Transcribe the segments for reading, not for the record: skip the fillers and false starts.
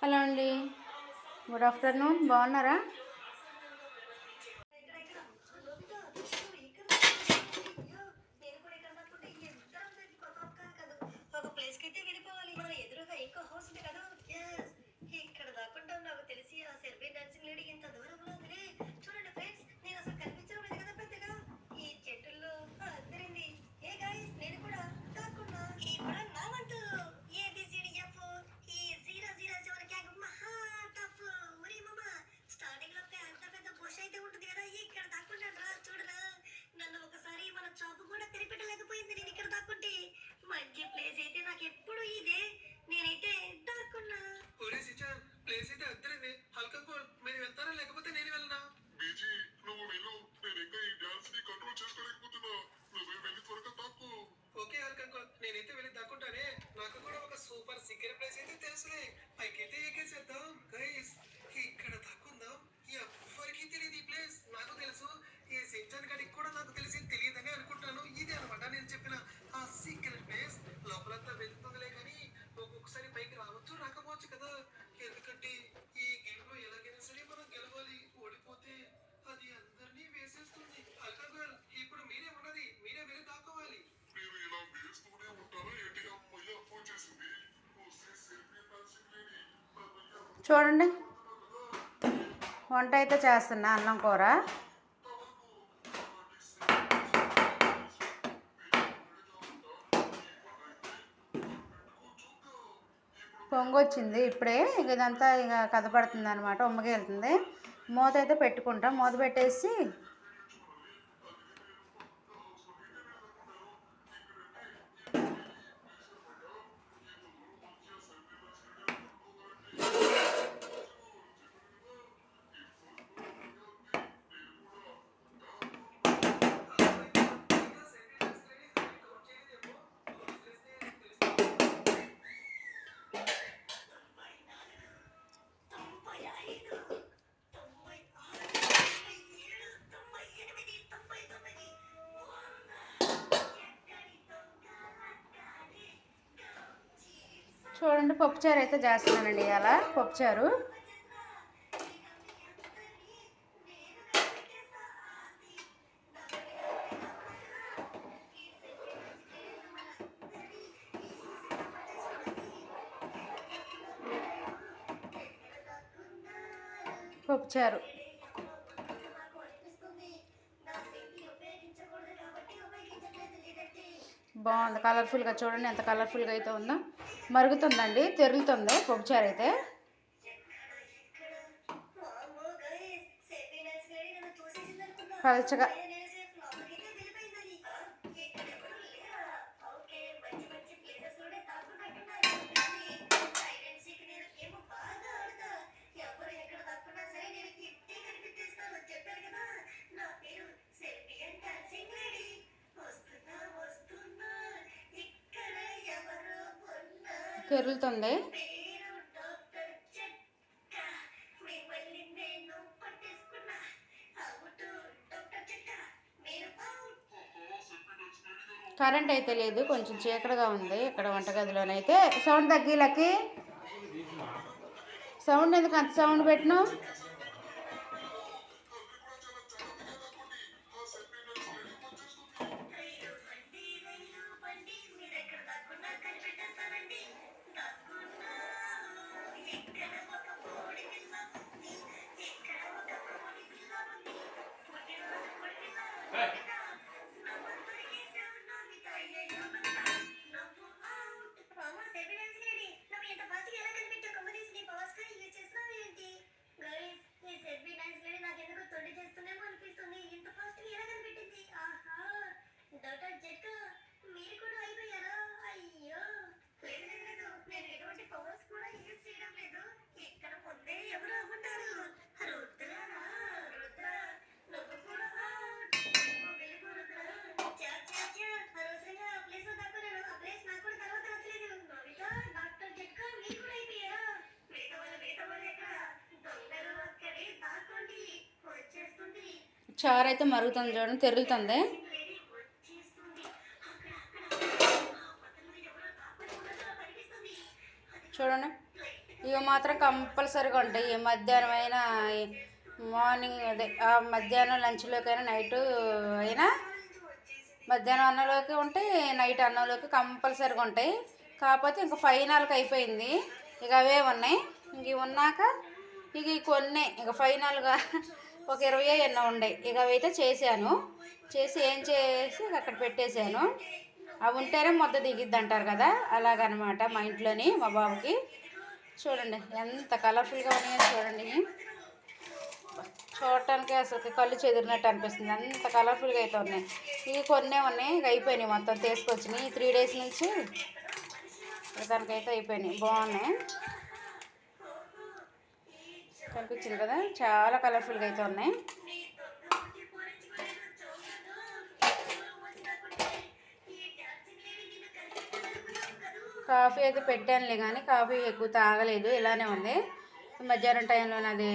Hello అండి, good afternoon. బాగున్నారా? చూడండి, వంట అయితే చేస్తున్నా. అన్నం కూర పొంగొచ్చింది ఇప్పుడే. ఇదంతా ఇక కదపడుతుంది అనమాట, ఉమ్మకి వెళ్తుంది. మూత అయితే పెట్టుకుంటాం. మూత పెట్టేసి చూడండి, పప్పుచారు అయితే చేస్తున్నానండి. అలా పప్పుచారు పప్పుచారు బాగుంది. కలర్ఫుల్గా చూడండి ఎంత కలర్ఫుల్గా అయితే ఉందో. మరుగుతుందండి, తెరులుతుంది పప్పుచారు అయితే. పలచగా తెరులుతుంది. కరెంట్ అయితే లేదు, కొంచెం చీకటిగా ఉంది ఇక్కడ వంటగదిలోనైతే. సౌండ్ తగ్గిలకి. సౌండ్ ఎందుకు అంత సౌండ్ పెట్టినావు? చారు అయితే మరుగుతుంది చూడండి, తెరులుతుంది. చూడండి, ఇక ఇవి మాత్రం కంపల్సరీగా ఉంటాయి. మధ్యాహ్నం అయినా, మార్నింగ్ అదే మధ్యాహ్నం లంచ్లోకైనా, నైట్ అయినా, మధ్యాహ్నం అన్నంలోకి ఉంటాయి, నైట్ అన్నంలోకి కంపల్సరీగా ఉంటాయి. కాకపోతే ఇంకా ఫైనల్కి అయిపోయింది, ఇక అవే ఉన్నాయి. ఇంక ఇవి ఉన్నాక ఇక కొన్ని ఇక ఫైనల్గా ఒక 20 ఎన్నో ఉన్నాయి. ఇక అవైతే చేశాను, చేసి ఏం చేసి అక్కడ పెట్టేశాను. అవి ఉంటేనే ముద్ద దిగిద్ది అంటారు కదా, అలాగనమాట మా ఇంట్లోని మా బాబుకి. చూడండి ఎంత కలర్ఫుల్గా ఉన్నాయో చూడండి. చూడటానికి అసలు కళ్ళు చెదిరినట్టు అనిపిస్తుంది, అంత కలర్ఫుల్గా అయితే ఉన్నాయి. ఇవి కొన్నే ఉన్నాయి, ఇక అయిపోయినాయి మొత్తం తీసుకొచ్చినాయి. 3 డేస్ నుంచి దానికైతే అయిపోయినాయి, బాగున్నాయి. కనిపించింది కదా, చాలా కలర్ఫుల్గా అయితే ఉన్నాయి. కాఫీ అయితే పెట్టానులే, కానీ కాఫీ ఎక్కువ తాగలేదు, ఇలానే ఉంది. మధ్యాహ్నం టైంలో అది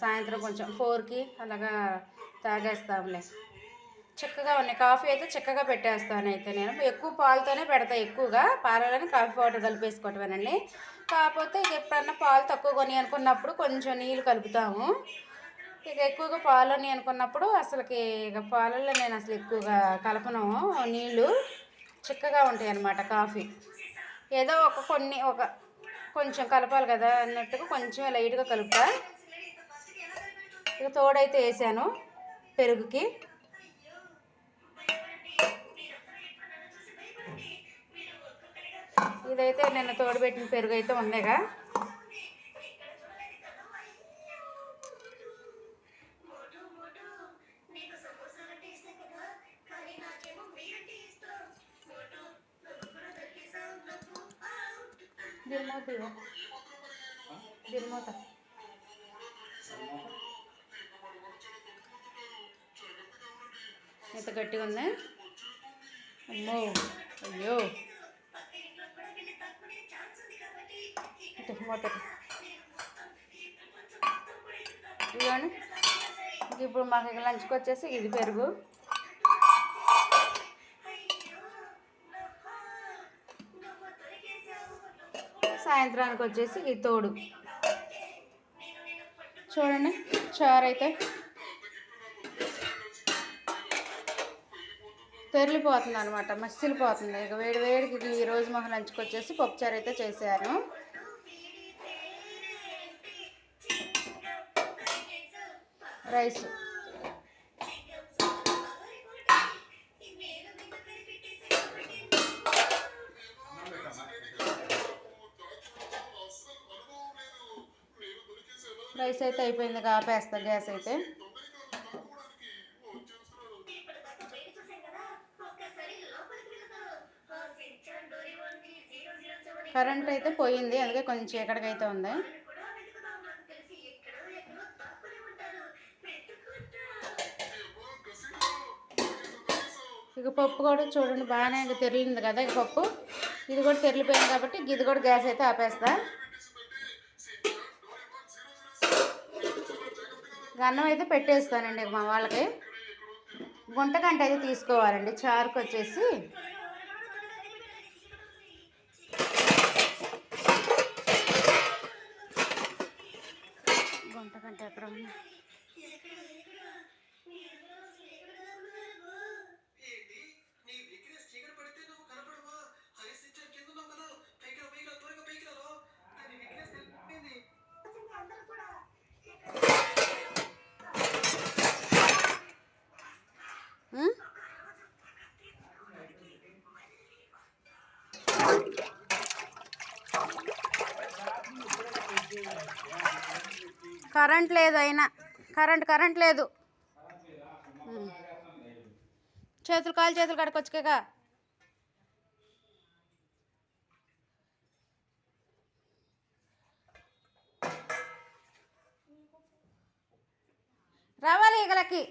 సాయంత్రం కొంచెం 4కి అలాగా తాగేస్తాంలే. చిక్కగా ఉన్నాయి, కాఫీ అయితే చిక్కగా పెట్టేస్తాను. అయితే నేను ఎక్కువ పాలతోనే పెడతాను, ఎక్కువగా పాలలోనే కాఫీ పౌడర్ కలిపేసుకోవటమేనండి. కాకపోతే ఇక ఎప్పుడన్నా పాలు తక్కువ కొని అనుకున్నప్పుడు కొంచెం నీళ్ళు కలుపుతాము. ఇక ఎక్కువగా పాలని అనుకున్నప్పుడు అసలుకి ఇక పాలల్లో నేను అసలు ఎక్కువగా కలపను, నీళ్ళు చిక్కగా ఉంటాయి అన్నమాట. కాఫీ ఏదో ఒక కొంచెం కలపాలి కదా అన్నట్టుగా కొంచెం లైట్గా కలుపుతా. ఇక తోడైతే వేసాను పెరుగుకి. ఇదైతే నిన్న తోడుపెట్టిన పెరుగు అయితే ఉందేగా. దిల్మూత ఎంత గట్టిగా ఉంది, అమ్మో అయ్యో. మూత ఇదిగోండి. ఇప్పుడు మాకు లంచ్కి వచ్చేసి ఇది పెరుగు, సాయంత్రానికి వచ్చేసి ఇది తోడు. చూడండి చారు అయితే తెరిలిపోతుంది అనమాట, మసిలిపోతుంది. ఇక వేడి వేడికి ఈరోజు మాకు లంచ్కి వచ్చేసి పప్పుచారు అయితే చేశాను. రైస్ రైస్ అయితే అయిపోయింది, ఆపేస్తా గ్యాస్ అయితే. కరెంట్ అయితే పోయింది, అందుకే కొంచెం చీకటికైతే ఉంది. ఇక పప్పు కూడా చూడండి బాగానే ఇంక తెరిలింది కదా, ఇక పప్పు ఇది కూడా తెరిలిపోయింది కాబట్టి ఇది కూడా గ్యాస్ అయితే ఆపేస్తా. అన్నం అయితే పెట్టేస్తానండి మా వాళ్ళకి. గుంటగంట అయితే తీసుకోవాలండి చారుకు వచ్చేసి. గుంటగంట ఎక్కడ ఉంది? కరెంట్ లేదు, అయినా కరెంట్ లేదు. చేతులు కడుకొచ్చుకేగా. రావాలి ఈగలకి.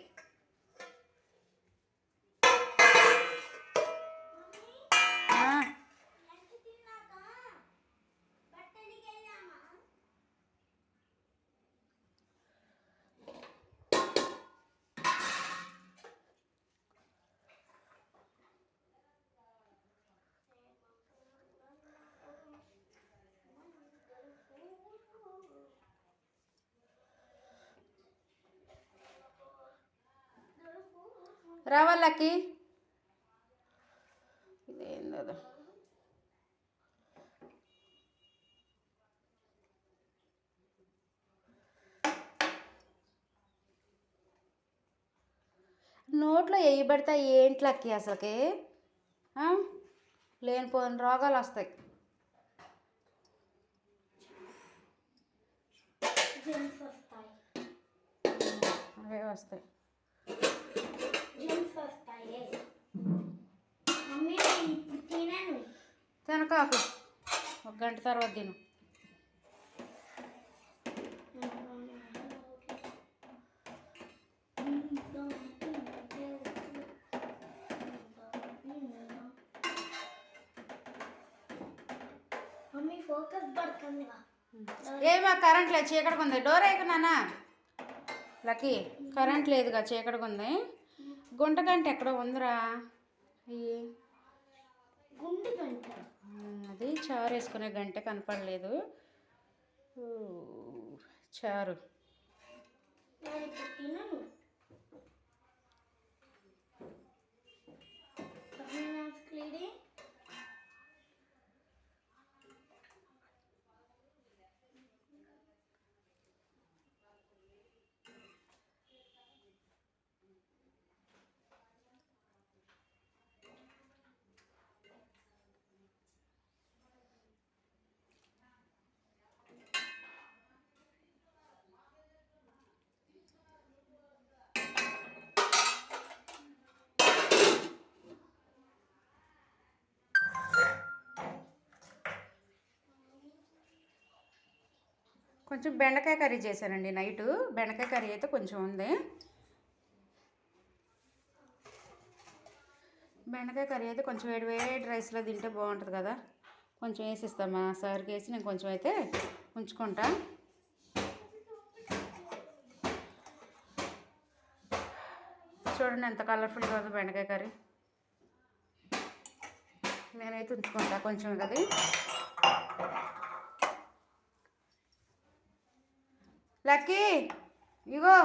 రావాలకి ఇదేందో నోట్లో వేయబడతాయి ఏంట్లకి అసలుకి లేనిపోని రోగాలు వస్తాయి. అవే వస్తాయి. తినకాకు, ఒక గంట తర్వాత తిను. ఏమా కరెంట్ లేదు, చీకటిగా ఉంది. డోర్ వేయకున్నానా లక్కీ, కరెంట్ లేదుగా, చీకటిగా ఉంది. గుంట గంట ఎక్కడో ఉందిరా. అది చారు వేసుకునే గంట కనపడలేదు. చారు కొంచెం బెండకాయ కర్రీ చేశానండి నైటు. బెండకాయ కర్రీ అయితే కొంచెం ఉంది. బెండకాయ కర్రీ అయితే కొంచెం వేడి వేడి రైస్లో తింటే బాగుంటుంది కదా. కొంచెం వేసిస్తామా సార్కి వేసి నేను కొంచెం అయితే ఉంచుకుంటా. చూడండి ఎంత కలర్ఫుల్గా ఉంది బెండకాయ కర్రీ. నేనైతే ఉంచుకుంటా కొంచెం కదా. లక్కీ ఇగో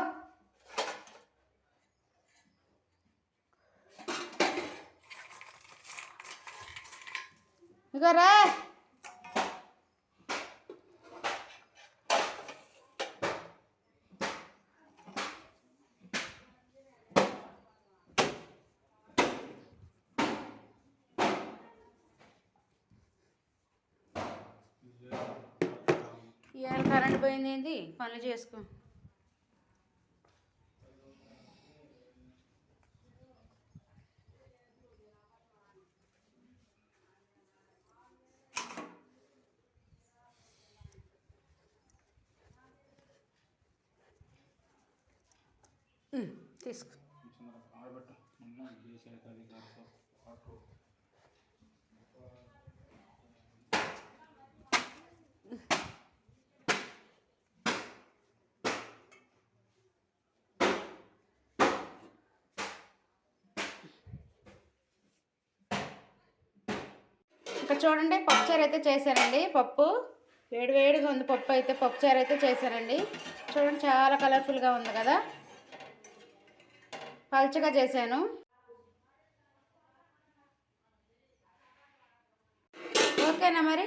ఇగో రా. ఇవాళ కరెంట్ పోయింది ఏంది, పనులు చేసుకో. తీసుకో. ఇంకా చూడండి పప్పుచారు అయితే చేశానండి. పప్పు వేడి వేడిగా ఉంది. పప్పుచారు అయితే చేశానండి. చూడండి చాలా కలర్ఫుల్గా ఉంది కదా. పల్చగా చేశాను. ఓకేనా, మరి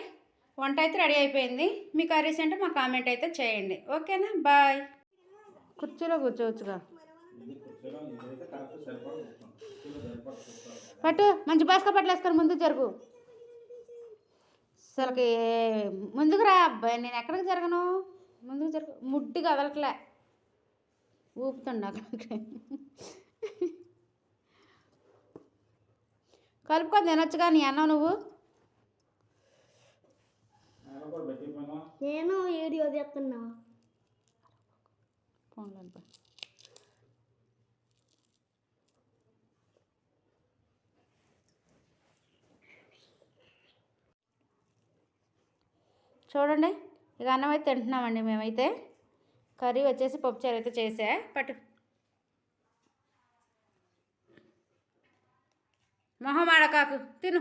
వంట అయితే రెడీ అయిపోయింది. మీ కర్రీస్ అంటే మా కామెంట్ అయితే చేయండి. ఓకేనా, బాయ్. కుర్చీలో కూర్చోవచ్చుగా. పట్టు, మంచి బాస్కా పట్లు వేసుకొని ముందుకు జరుగు. అసలుకి ముందుకు రా అబ్బాయి. నేను ఎక్కడికి జరగను, ముందుకు జరుగు. ముడ్డి కదలట్లే, ఊపుతుండ. కలుపుకొని తినొచ్చుగా నీ అన్నం నువ్వు. నేను వీడియో చేస్తున్నా. చూడండి ఇక అన్నం అయితే తింటున్నామండి మేమైతే. కర్రీ వచ్చేసి పప్పుచారు అయితే చేసా. పట్టు మొహం ఆడకాకు, తిను.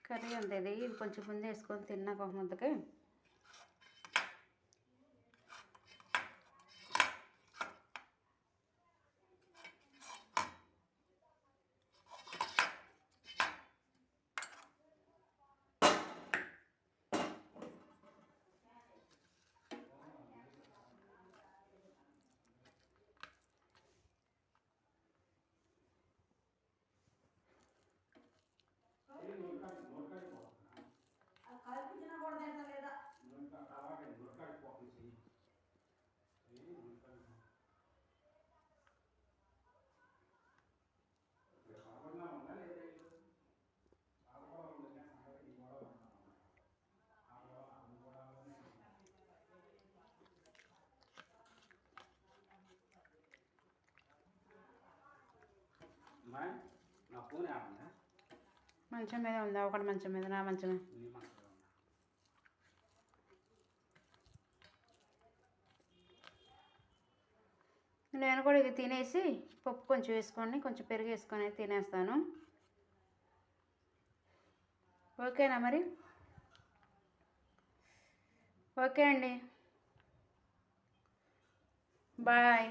కర్రీ అంతే, ఇది కొంచెం ముందు వేసుకొని తిన్నాక ఒక ముద్దకి మంచం మీద ఉందా? ఒకటి మంచం మీద, నా మంచం మీద. నేను కూడా ఇది తినేసి పప్పు కొంచెం వేసుకొని కొంచెం పెరుగు వేసుకొని తినేస్తాను. ఓకేనా మరి? ఓకే అండి, బాయ్.